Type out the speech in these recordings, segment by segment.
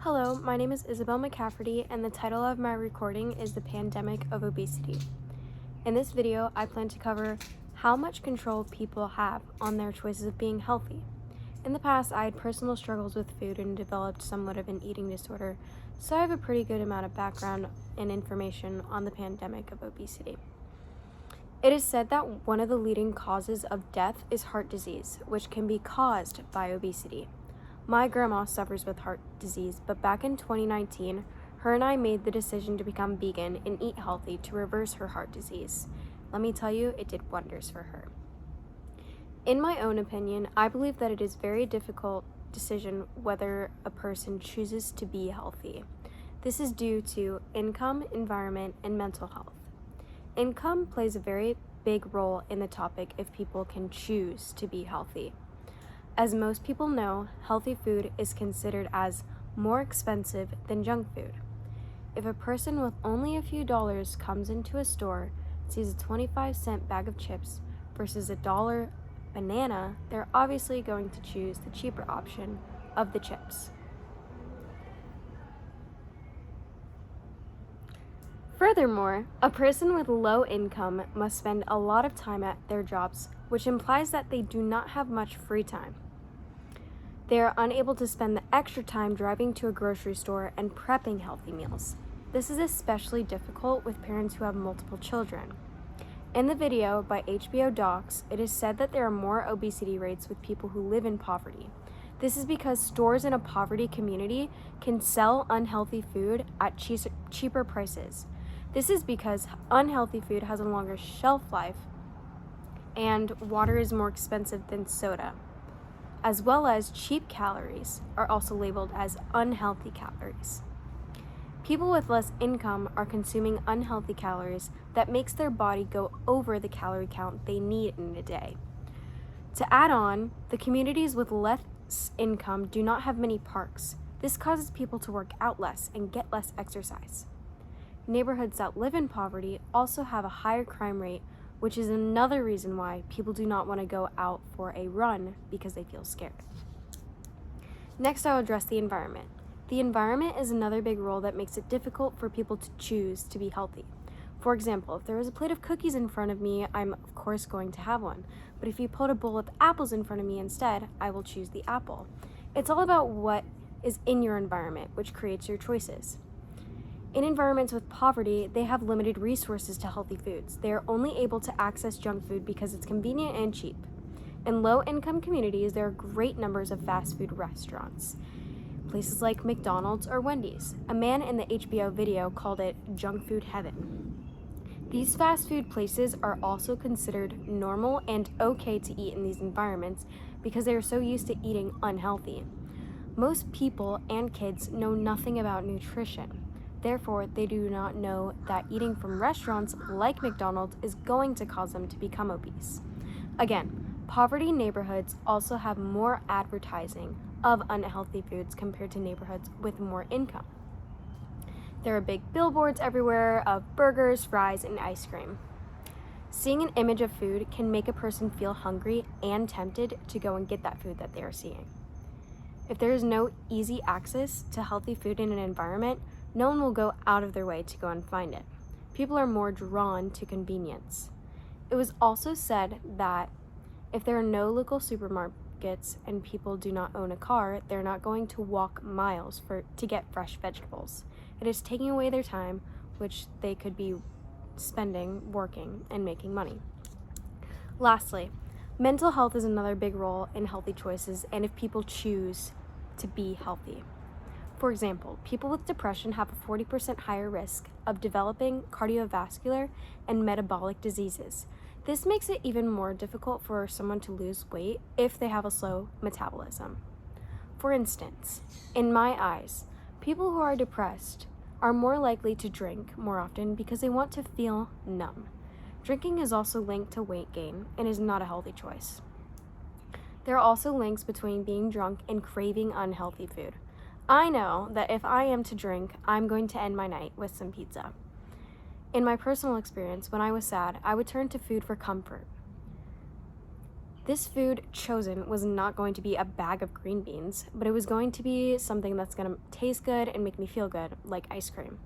Hello, my name is Isabel McCafferty, and the title of my recording is The Pandemic of Obesity. In this video, I plan to cover how much control people have on their choices of being healthy. In the past, I had personal struggles with food and developed somewhat of an eating disorder, so I have a pretty good amount of background and information on the pandemic of obesity. It is said that one of the leading causes of death is heart disease, which can be caused by obesity. My grandma suffers with heart disease, but back in 2019, her and I made the decision to become vegan and eat healthy to reverse her heart disease. Let me tell you, it did wonders for her. In my own opinion, I believe that it is a very difficult decision whether a person chooses to be healthy. This is due to income, environment, and mental health. Income plays a very big role in the topic if people can choose to be healthy. As most people know, healthy food is considered as more expensive than junk food. If a person with only a few dollars comes into a store, sees a 25-cent bag of chips versus $1 banana, they're obviously going to choose the cheaper option of the chips. Furthermore, a person with low income must spend a lot of time at their jobs, which implies that they do not have much free time. They are unable to spend the extra time driving to a grocery store and prepping healthy meals. This is especially difficult with parents who have multiple children. In the video by HBO Docs, it is said that there are more obesity rates with people who live in poverty. This is because stores in a poverty community can sell unhealthy food at cheaper prices. This is because unhealthy food has a longer shelf life and water is more expensive than soda, as well as cheap calories are also labeled as unhealthy calories. People with less income are consuming unhealthy calories that makes their body go over the calorie count they need in a day. To add on, the communities with less income do not have many parks. This causes people to work out less and get less exercise. Neighborhoods that live in poverty also have a higher crime rate, which is another reason why people do not want to go out for a run because they feel scared. Next, I'll address the environment. The environment is another big role that makes it difficult for people to choose to be healthy. For example, if there is a plate of cookies in front of me, I'm of course going to have one. But if you put a bowl of apples in front of me instead, I will choose the apple. It's all about what is in your environment, which creates your choices. In environments with poverty, they have limited resources to healthy foods. They are only able to access junk food because it's convenient and cheap. In low-income communities, there are great numbers of fast food restaurants, places like McDonald's or Wendy's. A man in the HBO video called it junk food heaven. These fast food places are also considered normal and okay to eat in these environments because they are so used to eating unhealthy. Most people and kids know nothing about nutrition. Therefore, they do not know that eating from restaurants like McDonald's is going to cause them to become obese. Again, poverty neighborhoods also have more advertising of unhealthy foods compared to neighborhoods with more income. There are big billboards everywhere of burgers, fries, and ice cream. Seeing an image of food can make a person feel hungry and tempted to go and get that food that they are seeing. If there is no easy access to healthy food in an environment, no one will go out of their way to go and find it. People are more drawn to convenience. It was also said that if there are no local supermarkets and people do not own a car, they're not going to walk miles to get fresh vegetables. It is taking away their time, which they could be spending working and making money. Lastly, mental health is another big role in healthy choices and if people choose to be healthy. For example, people with depression have a 40% higher risk of developing cardiovascular and metabolic diseases. This makes it even more difficult for someone to lose weight if they have a slow metabolism. For instance, in my eyes, people who are depressed are more likely to drink more often because they want to feel numb. Drinking is also linked to weight gain and is not a healthy choice. There are also links between being drunk and craving unhealthy food. I know that if I am to drink, I'm going to end my night with some pizza. In my personal experience, when I was sad, I would turn to food for comfort. This food chosen was not going to be a bag of green beans, but it was going to be something that's going to taste good and make me feel good, like ice cream.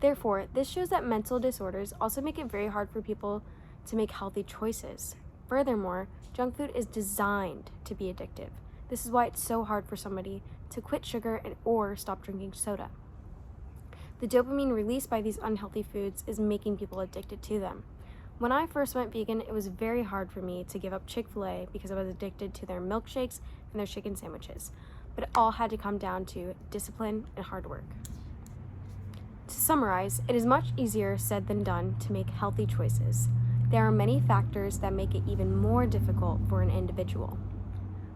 Therefore, this shows that mental disorders also make it very hard for people to make healthy choices. Furthermore, junk food is designed to be addictive. This is why it's so hard for somebody to quit sugar or stop drinking soda. The dopamine released by these unhealthy foods is making people addicted to them. When I first went vegan, it was very hard for me to give up Chick-fil-A because I was addicted to their milkshakes and their chicken sandwiches. But it all had to come down to discipline and hard work. To summarize, it is much easier said than done to make healthy choices. There are many factors that make it even more difficult for an individual.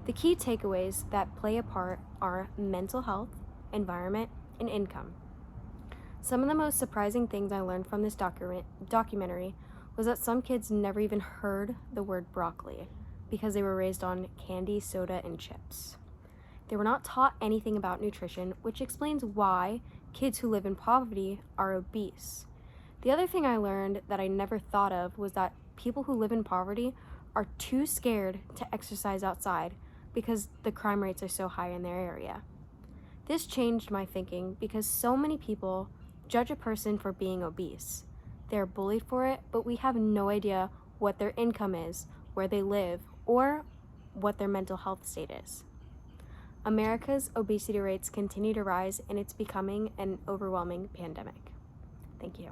The key takeaways that play a part are mental health, environment, and income. Some of the most surprising things I learned from this documentary was that some kids never even heard the word broccoli because they were raised on candy, soda, and chips. They were not taught anything about nutrition, which explains why kids who live in poverty are obese. The other thing I learned that I never thought of was that people who live in poverty are too scared to exercise outside because the crime rates are so high in their area. This changed my thinking because so many people judge a person for being obese. They are bullied for it, but we have no idea what their income is, where they live, or what their mental health state is. America's obesity rates continue to rise, and it's becoming an overwhelming pandemic. Thank you.